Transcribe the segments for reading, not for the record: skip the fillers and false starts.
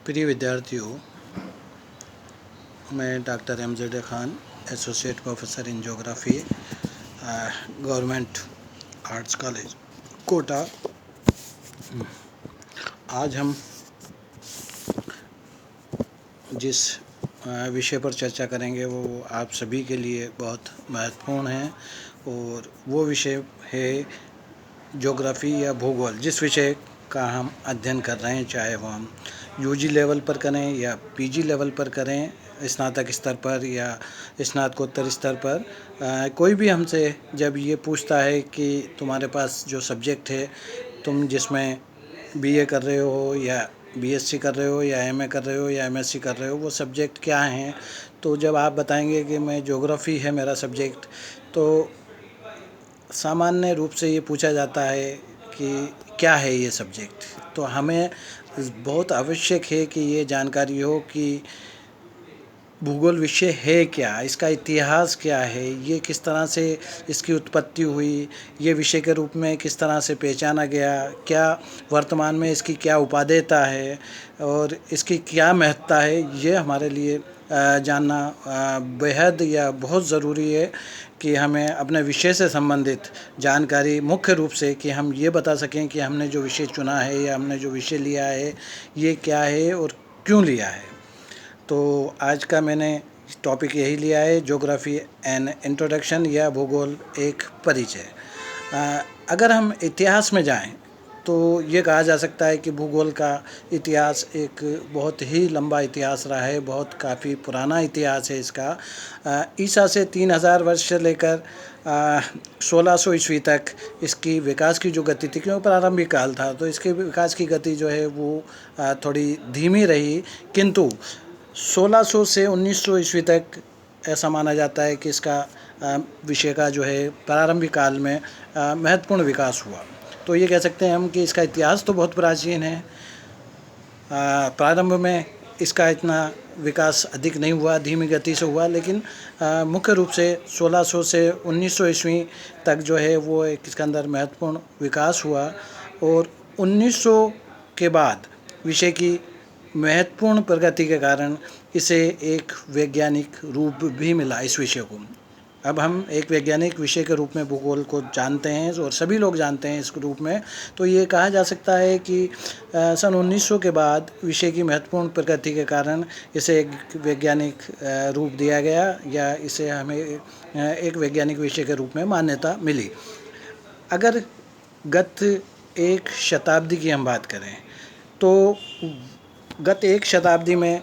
प्रिय विद्यार्थियों, मैं doctor MZ Khan, associate professor in geography, government arts college Kota. आज हम जिस विषय पर चर्चा करेंगे वो आप सभी के लिए बहुत महत्वपूर्ण है, और वो विषय है ज्योग्राफी या भूगोल। जिस विषय का हम अध्ययन कर रहे हैं, चाहे वो हम यूजी लेवल पर करें या पीजी लेवल पर करें, स्नातक स्तर पर या स्नातकोत्तर स्तर पर, कोई भी हमसे जब ये पूछता है कि तुम्हारे पास जो सब्जेक्ट है, तुम जिसमें बीए कर रहे हो या बीएससी कर रहे हो या एमए कर रहे हो या एमएससी कर रहे हो, वो सब्जेक्ट क्या हैं, तो जब आप बताएंगे कि मैं ज्योग्राफी है मेरा सब्जेक्ट, तो सामान्य रूप से ये पूछा जाता है कि क्या है ये सब्जेक्ट। तो हमें बहुत आवश्यक है कि ये जानकारी हो कि भूगोल विषय है क्या, इसका इतिहास क्या है, ये किस तरह से इसकी उत्पत्ति हुई, ये विषय के रूप में किस तरह से पहचाना गया, क्या वर्तमान में इसकी क्या उपादेयता है और इसकी क्या महत्ता है, ये हमारे लिए जानना बेहद या बहुत ज़रूरी है कि हमें अपने विषय से संबंधित जानकारी, मुख्य रूप से कि हम ये बता सकें कि हमने जो विषय चुना है या हमने जो विषय लिया है ये क्या है और क्यों लिया है। तो आज का मैंने टॉपिक यही लिया है, ज्योग्राफी एन इंट्रोडक्शन या भूगोल एक परिचय। अगर हम इतिहास में जाएं तो ये कहा जा सकता है कि भूगोल का इतिहास एक बहुत ही लंबा इतिहास रहा है, बहुत काफ़ी पुराना इतिहास है इसका। ईसा से 3000 वर्ष से लेकर 1600 ईस्वी तक इसकी विकास की जो गति थी, क्योंकि प्रारंभिक काल था तो इसके विकास की गति जो है वो थोड़ी धीमी रही, किंतु 1600 से 1900 ईस्वी तक ऐसा माना जाता है कि इसका विषय का जो है प्रारंभिक काल में महत्वपूर्ण विकास हुआ। तो ये कह सकते हैं हम कि इसका इतिहास तो बहुत प्राचीन है। प्रारंभ में इसका इतना विकास अधिक नहीं हुआ, धीमी गति से हुआ, लेकिन मुख्य रूप से 1600 से 1900 ईस्वी तक जो है वो एक इसके अंदर महत्वपूर्ण विकास हुआ। और 1900 के बाद विषय की महत्वपूर्ण प्रगति के कारण इसे एक वैज्ञानिक रूप भी मिला इस विषय को। अब हम एक वैज्ञानिक विषय के रूप में भूगोल को जानते हैं और सभी लोग जानते हैं इस रूप में। तो ये कहा जा सकता है कि सन 1900 के बाद विषय की महत्वपूर्ण प्रगति के कारण इसे एक वैज्ञानिक रूप दिया गया, या इसे हमें एक वैज्ञानिक विषय के रूप में मान्यता मिली। अगर गत एक शताब्दी की हम बात करें तो गत एक शताब्दी में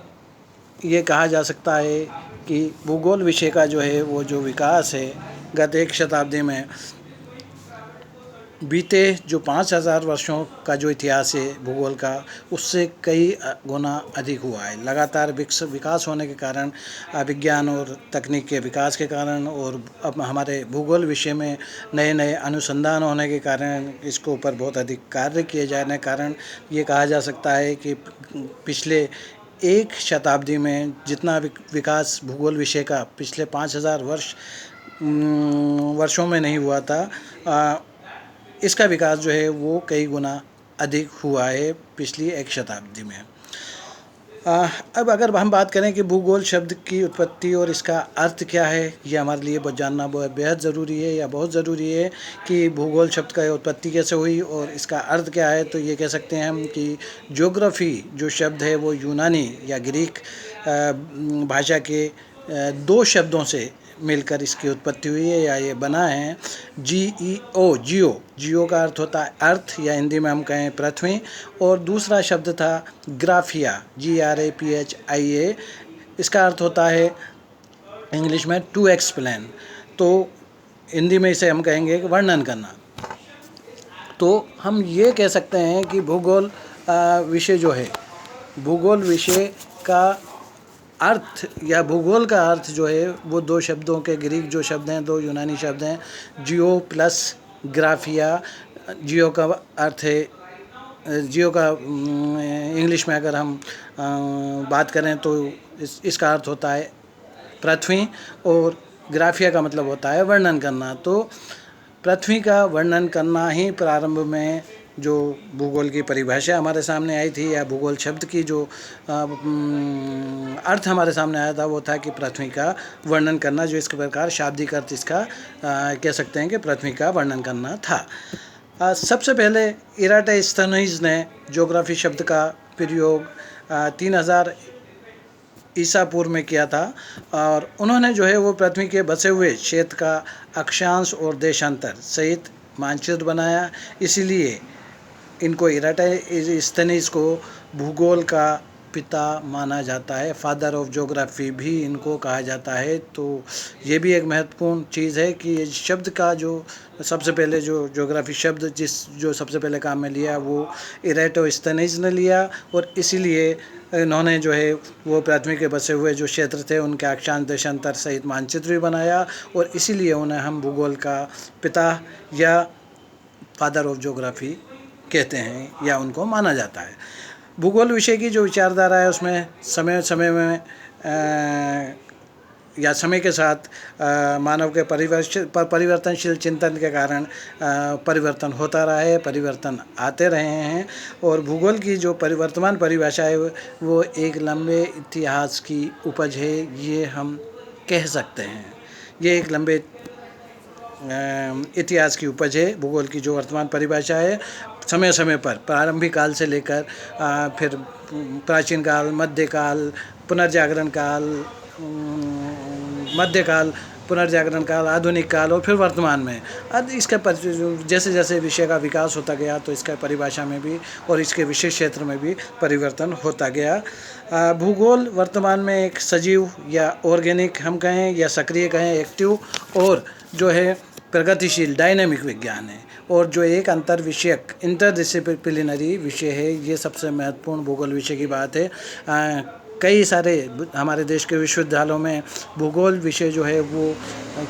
ये कहा जा सकता है कि भूगोल विषय का जो है वो जो विकास है गत एक शताब्दी में बीते जो 5000 वर्षों का जो इतिहास है भूगोल का, उससे कई गुना अधिक हुआ है। लगातार विकास होने के कारण, विज्ञान और तकनीक के विकास के कारण, और अब हमारे भूगोल विषय में नए नए अनुसंधान होने के कारण, इसके ऊपर बहुत अधिक कार्य किए जाने के कारण ये कहा जा सकता है कि पिछले एक शताब्दी में जितना विकास भूगोल विषय का पिछले 5000 वर्षों में नहीं हुआ था, इसका विकास जो है वो कई गुना अधिक हुआ है पिछली एक शताब्दी में। अब अगर हम बात करें कि भूगोल शब्द की उत्पत्ति और इसका अर्थ क्या है, ये हमारे लिए जानना बेहद ज़रूरी है, या बहुत ज़रूरी है कि भूगोल शब्द का उत्पत्ति कैसे हुई और इसका अर्थ क्या है। तो ये कह सकते हैं हम कि ज्योग्राफी जो शब्द है वो यूनानी या ग्रीक भाषा के दो शब्दों से मिलकर इसकी उत्पत्ति हुई है, या ये बना है। जियो का अर्थ होता है अर्थ, या हिंदी में हम कहें पृथ्वी, और दूसरा शब्द था ग्राफिया, GRAPHIA, इसका अर्थ होता है इंग्लिश में टू एक्सप्लेन। तो हिंदी में इसे हम कहेंगे वर्णन करना। तो हम ये कह सकते हैं कि भूगोल विषय जो है, भूगोल विषय का अर्थ या भूगोल का अर्थ जो है वो दो शब्दों के, ग्रीक जो शब्द हैं, दो यूनानी शब्द हैं, जियो प्लस ग्राफिया। जियो का अर्थ है, जियो का इंग्लिश में अगर हम बात करें तो इसका अर्थ होता है पृथ्वी, और ग्राफिया का मतलब होता है वर्णन करना। तो पृथ्वी का वर्णन करना ही प्रारंभ में जो भूगोल की परिभाषा हमारे सामने आई थी या भूगोल शब्द की जो अर्थ हमारे सामने आया था वो था कि पृथ्वी का वर्णन करना, जो इसके प्रकार शाब्दिक अर्थ इसका कह सकते हैं कि पृथ्वी का वर्णन करना था। सबसे पहले इराटोस्थेनीज ने ज्योग्राफी शब्द का प्रयोग 3000 ईसा पूर्व में किया था और उन्होंने जो है वो पृथ्वी के बसे हुए क्षेत्र का अक्षांश और देशांतर सहित मानचित्र बनाया। इसीलिए इनको इराटोस्थेनीज को भूगोल का पिता माना जाता है, फादर ऑफ ज्योग्राफी भी इनको कहा जाता है। तो ये भी एक महत्वपूर्ण चीज़ है कि इस शब्द का जो सबसे पहले जो ज्योग्राफी शब्द जो सबसे पहले काम में लिया वो इराटोस्थेनीज ने लिया और इसीलिए इन्होंने जो है वो पृथ्वी के बसे हुए जो क्षेत्र थे उनके अक्षांश देशांतर सहित मानचित्र भी बनाया और इसीलिए उन्हें हम भूगोल का पिता या फादर ऑफ ज्योग्राफी कहते हैं या उनको माना जाता है। भूगोल विषय की जो विचारधारा है उसमें समय समय में या समय के साथ मानव के परिवर्तनशील चिंतन के कारण परिवर्तन होता रहा है, परिवर्तन आते रहे हैं और भूगोल की जो वर्तमान परिभाषा है वो एक लंबे इतिहास की उपज है, ये हम कह सकते हैं। ये एक लंबे इतिहास की उपज है। भूगोल की जो वर्तमान परिभाषा है समय समय पर प्रारंभिक काल से लेकर फिर प्राचीन काल, मध्यकाल, पुनर्जागरण काल, मध्यकाल, पुनर्जागरण काल, आधुनिक काल और फिर वर्तमान में। अब इसका जैसे जैसे विषय का विकास होता गया तो इसका परिभाषा में भी और इसके विशेष क्षेत्र में भी परिवर्तन होता गया। भूगोल वर्तमान में एक सजीव या ऑर्गेनिक हम कहें या सक्रिय कहें, एक्टिव और जो है प्रगतिशील डायनेमिक विज्ञान है और जो एक अंतर विषयक इंटरडिसिप्लिनरी विषय है। ये सबसे महत्वपूर्ण भूगोल विषय की बात है। कई सारे हमारे देश के विश्वविद्यालयों में भूगोल विषय जो है वो,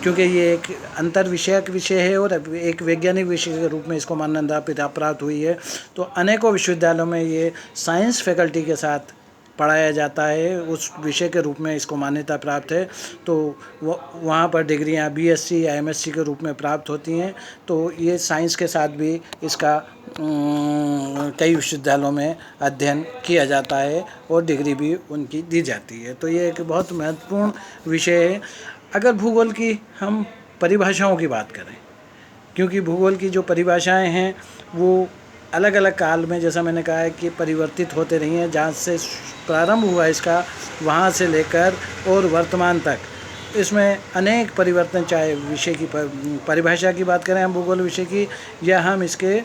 क्योंकि ये एक अंतर विषयक विषय है और एक वैज्ञानिक विषय के रूप में इसको मान्यता प्राप्त हुई है, तो अनेकों विश्वविद्यालयों में ये साइंस फैकल्टी के साथ पढ़ाया जाता है, उस विषय के रूप में इसको मान्यता प्राप्त है। तो वहाँ पर डिग्रियाँ BSc या MSc के रूप में प्राप्त होती हैं। तो ये साइंस के साथ भी इसका कई विश्वविद्यालयों में अध्ययन किया जाता है और डिग्री भी उनकी दी जाती है। तो ये एक बहुत महत्वपूर्ण विषय है। अगर भूगोल की हम परिभाषाओं की बात करें, क्योंकि भूगोल की जो परिभाषाएं हैं वो अलग अलग काल में, जैसा मैंने कहा है कि परिवर्तित होते रही हैं। जहाँ से प्रारंभ हुआ इसका वहाँ से लेकर और वर्तमान तक इसमें अनेक परिवर्तन, चाहे विषय की परिभाषा की बात करें हम भूगोल विषय की या हम इसके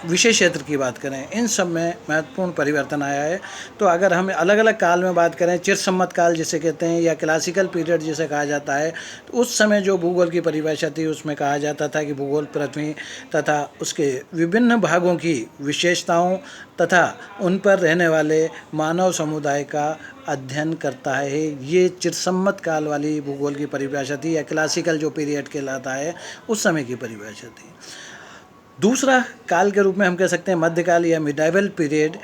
विषय क्षेत्र की बात करें, इन सब में महत्वपूर्ण परिवर्तन आया है। तो अगर हम अलग अलग काल में बात करें, चिरसम्मत काल जिसे कहते हैं या क्लासिकल पीरियड जिसे कहा जाता है, तो उस समय जो भूगोल की परिभाषा थी उसमें कहा जाता था कि भूगोल पृथ्वी तथा उसके विभिन्न भागों की विशेषताओं तथा उन पर रहने वाले मानव समुदाय का अध्ययन करता है। ये चिरसम्मत काल वाली भूगोल की परिभाषा थी या क्लासिकल जो पीरियड कहलाता है उस समय की परिभाषा थी। दूसरा काल के रूप में हम कह सकते हैं मध्यकाल या मिडाइवल पीरियड।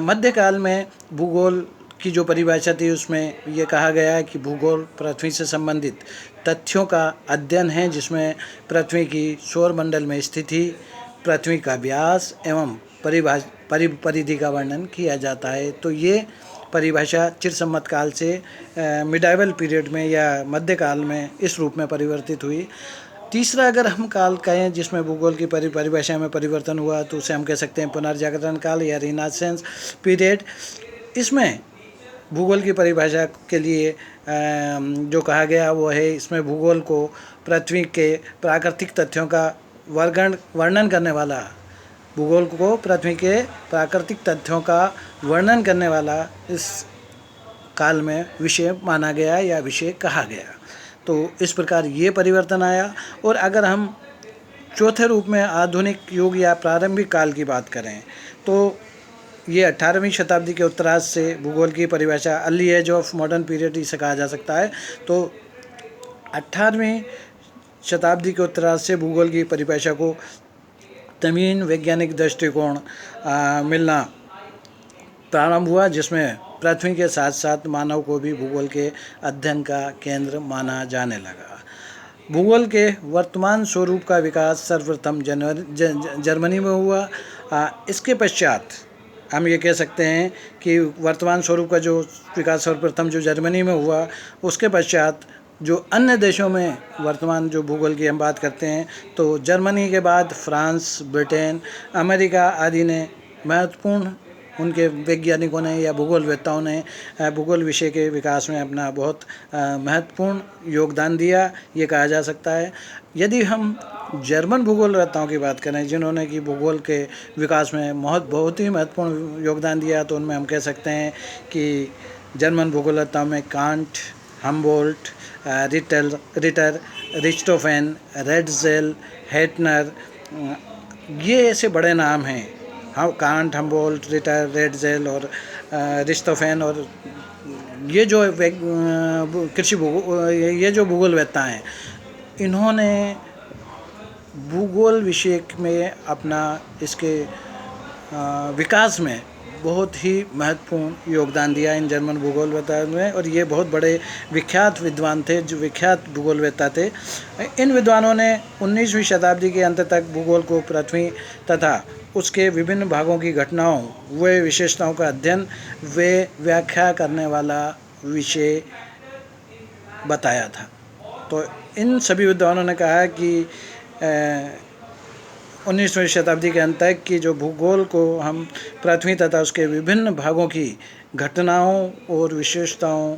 मध्यकाल में भूगोल की जो परिभाषा थी उसमें ये कहा गया है कि भूगोल पृथ्वी से संबंधित तथ्यों का अध्ययन है, जिसमें पृथ्वी की सौरमंडल में स्थिति, पृथ्वी का व्यास एवं परिधि का वर्णन किया जाता है। तो ये परिभाषा चिरसम्मत काल से मिडाइवल पीरियड में या मध्यकाल में इस रूप में परिवर्तित हुई। तीसरा अगर हम काल कहें जिसमें भूगोल की परिभाषा में परिवर्तन हुआ तो उसे हम कह सकते हैं पुनर्जागरण काल या रिनासेंस पीरियड। इसमें भूगोल की परिभाषा के लिए जो कहा गया वो है, इसमें भूगोल को पृथ्वी के प्राकृतिक तथ्यों का वर्णन करने वाला, भूगोल को पृथ्वी के प्राकृतिक तथ्यों का वर्णन करने वाला इस काल में विषय माना गया या विषय कहा गया। तो इस प्रकार ये परिवर्तन आया। और अगर हम चौथे रूप में आधुनिक युग या प्रारंभिक काल की बात करें तो ये 18वीं शताब्दी के उत्तरार्ध से भूगोल की परिभाषा early age of modern period इसे कहा जा सकता है। तो 18वीं शताब्दी के उत्तरार्ध से भूगोल की परिभाषा को तमीन वैज्ञानिक दृष्टिकोण मिलना प्रारंभ हुआ, जिसमें पृथ्वी के साथ साथ मानव को भी भूगोल के अध्ययन का केंद्र माना जाने लगा। भूगोल के वर्तमान स्वरूप का विकास सर्वप्रथम जर्मनी में हुआ। इसके पश्चात हम ये कह सकते हैं कि वर्तमान स्वरूप का जो विकास सर्वप्रथम जो जर्मनी में हुआ, उसके पश्चात जो अन्य देशों में वर्तमान जो भूगोल की हम बात करते हैं तो जर्मनी के बाद फ्रांस, ब्रिटेन, अमेरिका आदि ने महत्वपूर्ण, उनके वैज्ञानिकों ने या भूगोलवेत्ताओं ने भूगोल विषय के विकास में अपना बहुत महत्वपूर्ण योगदान दिया, ये कहा जा सकता है। यदि हम जर्मन भूगोलवेत्ताओं की बात करें जिन्होंने कि भूगोल के विकास में बहुत ही महत्वपूर्ण योगदान दिया, तो उनमें हम कह सकते हैं कि जर्मन भूगोलवेत्ताओं में कांट, हम्बोल्ट, रिटर, रिच्टोफेन, रेडज़ेल, हेटनर, ये ऐसे बड़े नाम हैं। हाँ, कांट, हम्बोल्ट, रिटर, रेडज़ेल और रिच्टोफेन, और ये जो ये जो भूगोलवेत्ता हैं, इन्होंने भूगोल विषय में अपना इसके विकास में बहुत ही महत्वपूर्ण योगदान दिया इन जर्मन भूगोलवेत्ताओं ने, और ये बहुत बड़े विख्यात विद्वान थे, जो विख्यात भूगोलवेत्ता थे। इन विद्वानों ने 19वीं शताब्दी के अंत तक भूगोल को पृथ्वी तथा उसके विभिन्न भागों की घटनाओं व विशेषताओं का अध्ययन व व्याख्या करने वाला विषय बताया था। तो इन सभी विद्वानों ने कहा कि 19वीं शताब्दी के अंत तक की जो भूगोल को हम पृथ्वी तथा उसके विभिन्न भागों की घटनाओं और विशेषताओं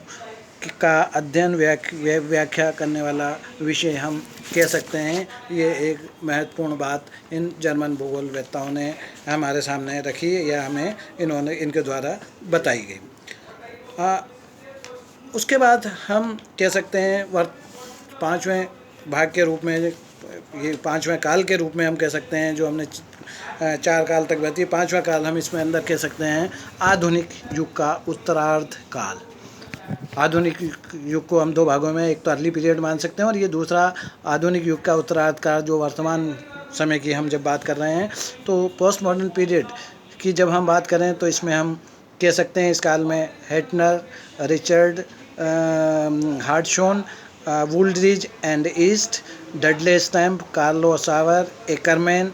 का अध्ययन व्याख्या करने वाला विषय हम कह सकते हैं। ये एक महत्वपूर्ण बात इन जर्मन भूगोलवेत्ताओं ने हमारे सामने रखी या हमें इनके द्वारा बताई गई। उसके बाद हम कह सकते हैं पाँचवें भाग के रूप में, ये पाँचवें काल के रूप में हम कह सकते हैं, जो हमने 4 काल तक बताई, पाँचवा काल हम इसमें अंदर कह सकते हैं आधुनिक युग का उत्तरार्ध काल। आधुनिक युग को हम 2 भागों में, एक तो अर्ली पीरियड मान सकते हैं और ये दूसरा आधुनिक युग का उत्तरार्ध काल, जो वर्तमान समय की हम जब बात कर रहे हैं। तो पोस्ट मॉडर्न पीरियड की जब हम बात करें तो इसमें हम कह सकते हैं इस काल में Hettner, Richard Hartshorne, Wooldridge and East, Dudley Stamp, Carlo Sauer, Ackerman,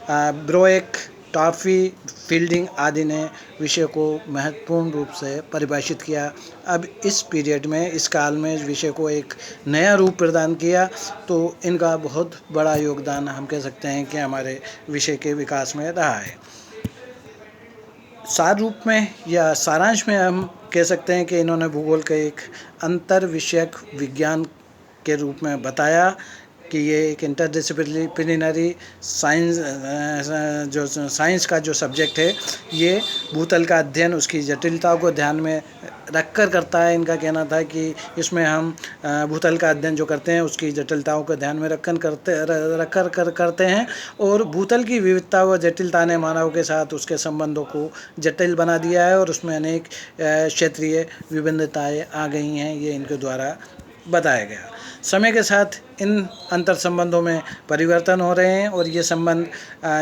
Broek, Taaffe, Fielding आदि ने विषय को महत्वपूर्ण रूप से परिभाषित किया। अब इस पीरियड में, इस काल में इस विषय को एक नया रूप प्रदान किया, तो इनका बहुत बड़ा योगदान हम कह सकते हैं कि हमारे विषय के विकास में रहा है। सार रूप में या सारांश में हम कह सकते हैं कि इन्होंने भूगोल का एक अंतर विषयक विज्ञान के रूप में बताया कि ये एक इंटरडिसिप्लिनरी साइंस, जो साइंस का जो सब्जेक्ट है, ये भूतल का अध्ययन उसकी जटिलताओं को ध्यान में रखकर करता है। इनका कहना था कि इसमें हम भूतल का अध्ययन जो करते हैं उसकी जटिलताओं को ध्यान में रखकर करते हैं, और भूतल की विविधता व जटिलता ने मानव के साथ उसके संबंधों को जटिल बना दिया है और उसमें अनेक क्षेत्रीय विभिन्नताएं आ गई हैं, ये इनके द्वारा बताया गया। समय के साथ इन अंतर संबंधों में परिवर्तन हो रहे हैं और ये संबंध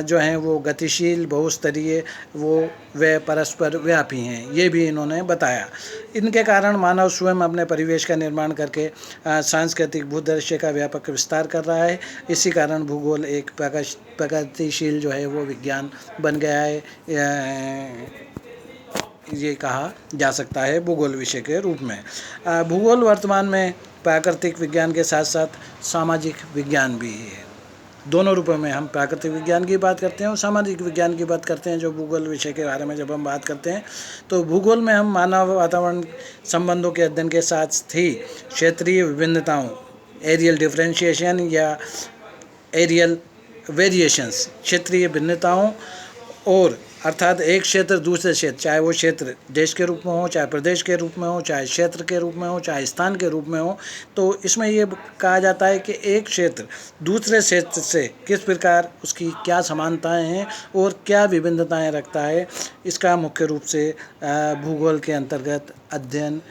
जो हैं वो गतिशील, बहुस्तरीय व परस्पर व्यापी हैं, ये भी इन्होंने बताया। इनके कारण मानव स्वयं अपने परिवेश का निर्माण करके सांस्कृतिक भूदृश्य का व्यापक विस्तार कर रहा है। इसी कारण भूगोल एक प्रगतिशील जो है वो विज्ञान बन गया है, ये कहा जा सकता है भूगोल विषय के रूप में। भूगोल वर्तमान में प्राकृतिक विज्ञान के साथ साथ सामाजिक विज्ञान भी है। दोनों रूपों में हम प्राकृतिक विज्ञान की बात करते हैं और सामाजिक विज्ञान की बात करते हैं। जो भूगोल विषय के बारे में जब हम बात करते हैं तो भूगोल में हम मानव वातावरण संबंधों के अध्ययन के साथ ही क्षेत्रीय विभिन्नताओं, एरियल डिफरेंशिएशन या एरियल वेरिएशंस, क्षेत्रीय भिन्नताओं, और अर्थात एक क्षेत्र दूसरे क्षेत्र, चाहे वो क्षेत्र देश के रूप में हो, चाहे प्रदेश के रूप में हो, चाहे क्षेत्र के रूप में हो, चाहे स्थान के रूप में हो, तो इसमें ये कहा जाता है कि एक क्षेत्र दूसरे क्षेत्र से किस प्रकार उसकी क्या समानताएं हैं और क्या विभिन्नताएं रखता है, इसका मुख्य रूप से भूगोल के अंतर्गत अध्ययन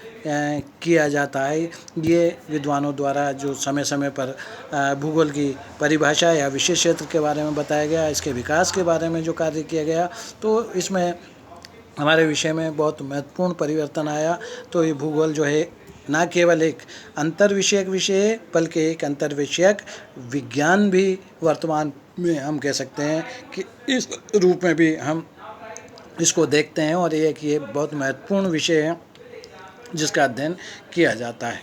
किया जाता है। ये विद्वानों द्वारा जो समय समय पर भूगोल की परिभाषा या विशेष क्षेत्र के बारे में बताया गया, इसके विकास के बारे में जो कार्य किया गया, तो इसमें हमारे विषय में बहुत महत्वपूर्ण परिवर्तन आया। तो ये भूगोल जो है ना केवल एक अंतर विषयक विषय है बल्कि एक अंतर विषयक विज्ञान भी वर्तमान में हम कह सकते हैं कि इस रूप में भी हम इसको देखते हैं और ये बहुत महत्वपूर्ण विषय है जिसका अध्ययन किया जाता है।